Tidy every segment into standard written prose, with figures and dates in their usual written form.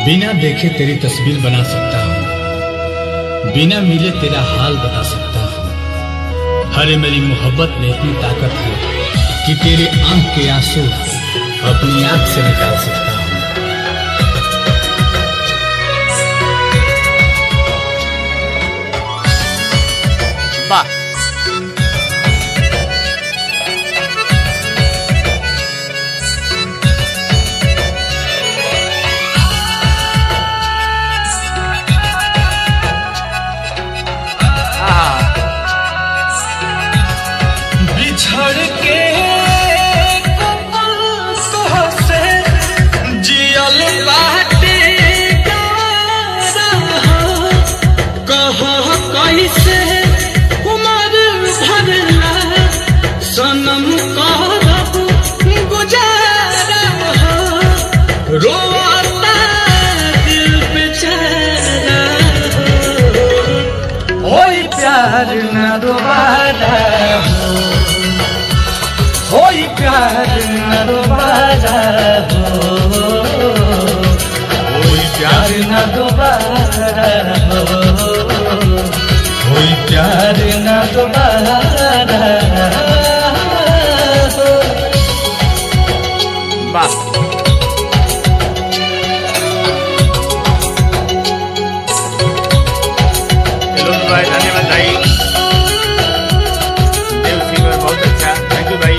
बिना देखे तेरी तस्वीर बना सकता हूँ, बिना मिले तेरा हाल बता सकता हूँ। अरे मेरी मोहब्बत में इतनी ताकत है कि तेरे आंख के आंसू अपनी आंख से निकाल सकता हूँ। वाह, बिछड़ के से जियल बाटे कह कैसे उमर भरला सनम करब गुजारा रोता दिल बेचारा होई प्यार न दोबारा होई प्यार न दोबारा होई प्यार न दोबारा होई प्यार न दोबारा। वाह, भाई धन्यवाद भाई, देव सिंगर बहुत अच्छा, थैंक यू भाई।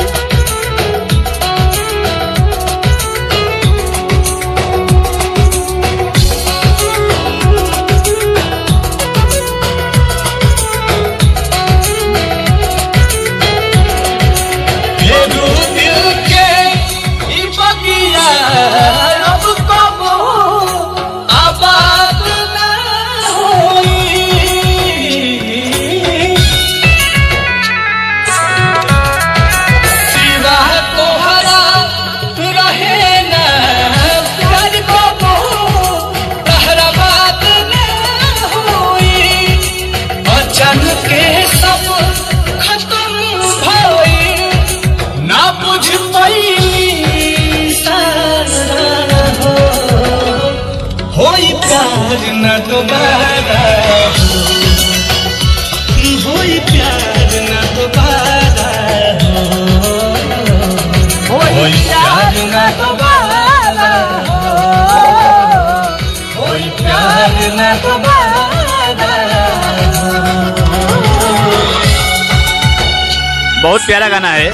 होई प्यार न दोबारा होई प्यार न दोबारा होई प्यार न दोबारा होई प्यार न दोबारा। बहुत प्यारा गाना है।